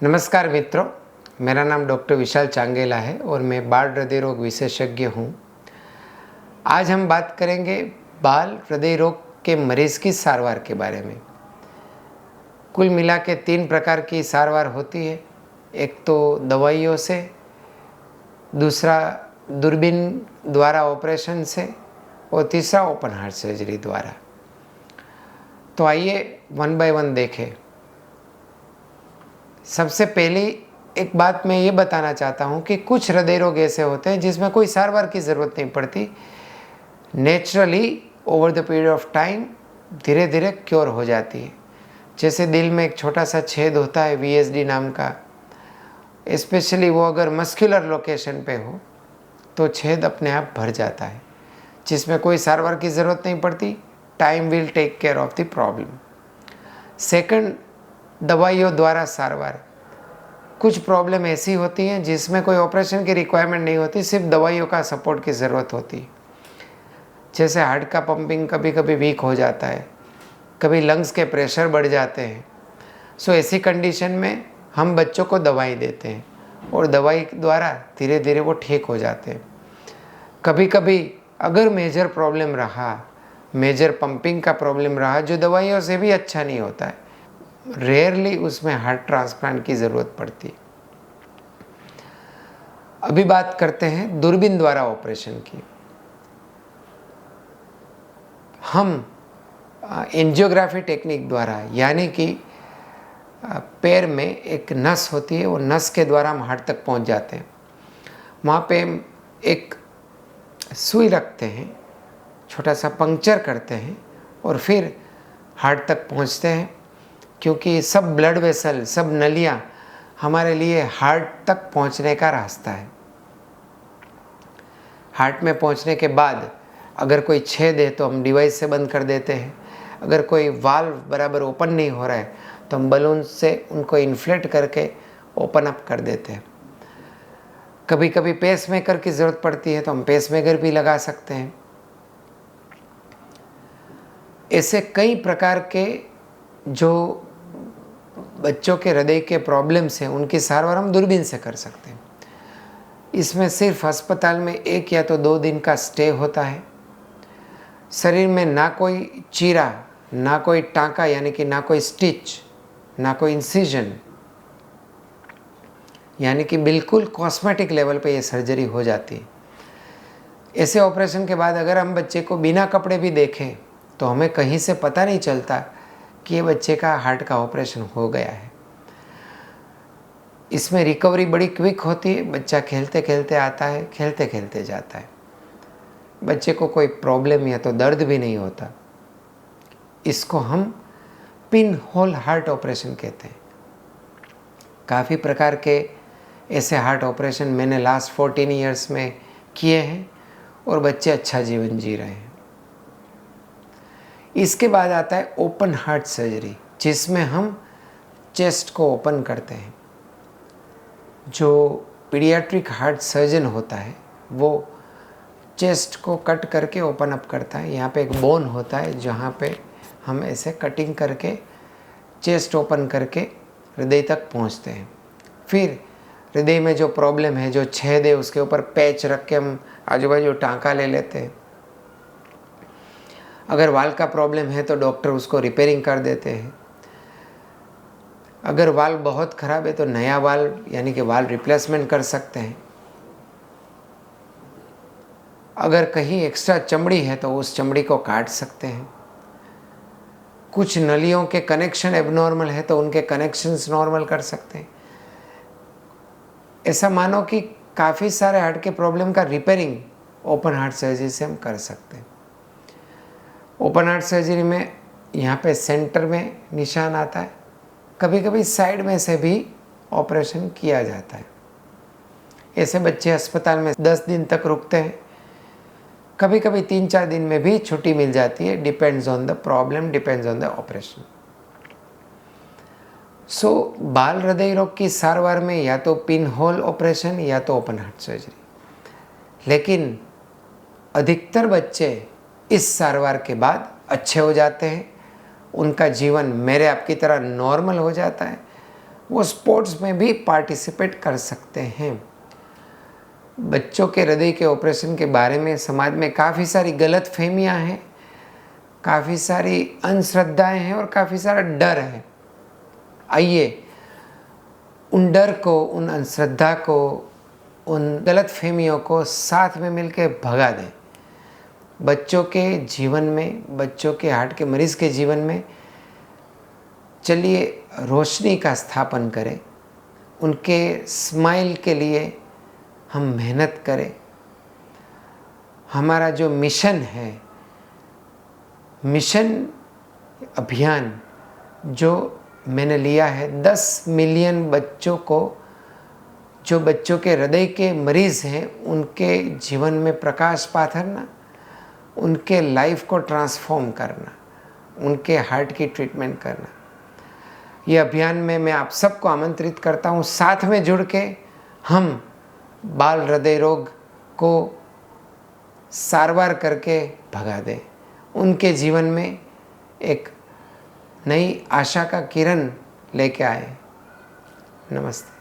नमस्कार मित्रों, मेरा नाम डॉक्टर विशाल चांगेला है और मैं बाल हृदय रोग विशेषज्ञ हूँ। आज हम बात करेंगे बाल हृदय रोग के मरीज़ की सारवार के बारे में। कुल मिला के 3 प्रकार की सारवार होती है। एक तो दवाइयों से, दूसरा दूरबीन द्वारा ऑपरेशन से और तीसरा ओपन हार्ट सर्जरी द्वारा। तो आइए वन बाय वन देखें। सबसे पहली एक बात मैं ये बताना चाहता हूँ कि कुछ हृदय रोग ऐसे होते हैं जिसमें कोई सारवार की ज़रूरत नहीं पड़ती। Naturally over the period of time धीरे धीरे क्योर हो जाती है। जैसे दिल में एक छोटा सा छेद होता है VSD नाम का, स्पेशली वो अगर मस्कुलर लोकेशन पे हो तो छेद अपने आप भर जाता है, जिसमें कोई सारवार की ज़रूरत नहीं पड़ती। Time will take care of the problem. Second, दवाइयों द्वारा सारवार। कुछ प्रॉब्लम ऐसी होती हैं जिसमें कोई ऑपरेशन की रिक्वायरमेंट नहीं होती, सिर्फ दवाइयों का सपोर्ट की ज़रूरत होती है। जैसे हार्ट का पंपिंग कभी कभी वीक हो जाता है, कभी लंग्स के प्रेशर बढ़ जाते हैं। सो ऐसी कंडीशन में हम बच्चों को दवाई देते हैं और दवाई द्वारा धीरे धीरे वो ठीक हो जाते हैं। कभी कभी अगर मेजर प्रॉब्लम रहा, मेजर पंपिंग का प्रॉब्लम रहा जो दवाइयों से भी अच्छा नहीं होता है, रेयरली उसमें हार्ट ट्रांसप्लांट की ज़रूरत पड़ती। अभी बात करते हैं दूरबीन द्वारा ऑपरेशन की। हम एंजियोग्राफी टेक्निक द्वारा, यानी कि पैर में एक नस होती है, वो नस के द्वारा हम हार्ट तक पहुंच जाते हैं। वहाँ पे हम एक सुई रखते हैं, छोटा सा पंक्चर करते हैं और फिर हार्ट तक पहुँचते हैं। क्योंकि सब ब्लड वेसल, सब नलियाँ हमारे लिए हार्ट तक पहुंचने का रास्ता है। हार्ट में पहुंचने के बाद अगर कोई छेद है तो हम डिवाइस से बंद कर देते हैं। अगर कोई वाल्व बराबर ओपन नहीं हो रहा है तो हम बलून से उनको इन्फ्लेट करके ओपन अप कर देते हैं। कभी कभी पेसमेकर की ज़रूरत पड़ती है तो हम पेसमेकर भी लगा सकते हैं। ऐसे कई प्रकार के जो बच्चों के हृदय के प्रॉब्लम्स हैं उनकी सारवार हम दूरबीन से कर सकते हैं। इसमें सिर्फ अस्पताल में 1 या तो 2 दिन का स्टे होता है। शरीर में ना कोई चीरा, ना कोई टाँका यानी कि ना कोई स्टिच, ना कोई इंसिजन, यानी कि बिल्कुल कॉस्मेटिक लेवल पे ये सर्जरी हो जाती है। ऐसे ऑपरेशन के बाद अगर हम बच्चे को बिना कपड़े भी देखें तो हमें कहीं से पता नहीं चलता कि ये बच्चे का हार्ट का ऑपरेशन हो गया है। इसमें रिकवरी बड़ी क्विक होती है। बच्चा खेलते खेलते आता है, खेलते खेलते जाता है। बच्चे को कोई प्रॉब्लम या तो दर्द भी नहीं होता। इसको हम पिन होल हार्ट ऑपरेशन कहते हैं। काफ़ी प्रकार के ऐसे हार्ट ऑपरेशन मैंने लास्ट 14 ईयर्स में किए हैं और बच्चे अच्छा जीवन जी रहे हैं। इसके बाद आता है ओपन हार्ट सर्जरी, जिसमें हम चेस्ट को ओपन करते हैं। जो पीडियाट्रिक हार्ट सर्जन होता है वो चेस्ट को कट करके ओपन अप करता है। यहाँ पे एक बोन होता है जहाँ पे हम ऐसे कटिंग करके चेस्ट ओपन करके हृदय तक पहुँचते हैं। फिर हृदय में जो प्रॉब्लम है, जो छेद है, उसके ऊपर पैच रख के हम आजू बाजू टाँका ले लेते हैं। अगर वाल्व का प्रॉब्लम है तो डॉक्टर उसको रिपेयरिंग कर देते हैं। अगर वाल्व बहुत ख़राब है तो नया वाल्व यानी कि वाल्व रिप्लेसमेंट कर सकते हैं। अगर कहीं एक्स्ट्रा चमड़ी है तो उस चमड़ी को काट सकते हैं। कुछ नलियों के कनेक्शन एबनॉर्मल है तो उनके कनेक्शंस नॉर्मल कर सकते हैं। ऐसा मानो कि काफ़ी सारे हार्ट के प्रॉब्लम का रिपेयरिंग ओपन हार्ट सर्जरी से हम कर सकते हैं। ओपन हार्ट सर्जरी में यहाँ पे सेंटर में निशान आता है, कभी कभी साइड में से भी ऑपरेशन किया जाता है। ऐसे बच्चे अस्पताल में 10 दिन तक रुकते हैं, कभी कभी 3-4 दिन में भी छुट्टी मिल जाती है। Depends on the problem, depends on the operation. So बाल हृदय रोग की सारवार में या तो पिन होल ऑपरेशन या तो ओपन हार्ट सर्जरी, लेकिन अधिकतर बच्चे इस सारवार के बाद अच्छे हो जाते हैं। उनका जीवन मेरे आपकी तरह नॉर्मल हो जाता है। वो स्पोर्ट्स में भी पार्टिसिपेट कर सकते हैं। बच्चों के हृदय के ऑपरेशन के बारे में समाज में काफ़ी सारी गलत फहमियाँ हैं, काफ़ी सारी अंधश्रद्धाएँ हैं और काफ़ी सारा डर है। आइए उन डर को, उन अंधश्रद्धा को, उन गलत फहमियों को साथ में मिलकर भगा दें। बच्चों के जीवन में, बच्चों के हार्ट के मरीज़ के जीवन में चलिए रोशनी का स्थापन करें। उनके स्माइल के लिए हम मेहनत करें। हमारा जो मिशन है, मिशन अभियान जो मैंने लिया है, 10 मिलियन बच्चों को, जो बच्चों के हृदय के मरीज़ हैं, उनके जीवन में प्रकाश पाथरना, उनके लाइफ को ट्रांसफॉर्म करना, उनके हार्ट की ट्रीटमेंट करना। ये अभियान में मैं आप सबको आमंत्रित करता हूँ, साथ में जुड़ के हम बाल हृदय रोग को सारवार करके भगा दें, उनके जीवन में एक नई आशा का किरण लेके आए। नमस्ते।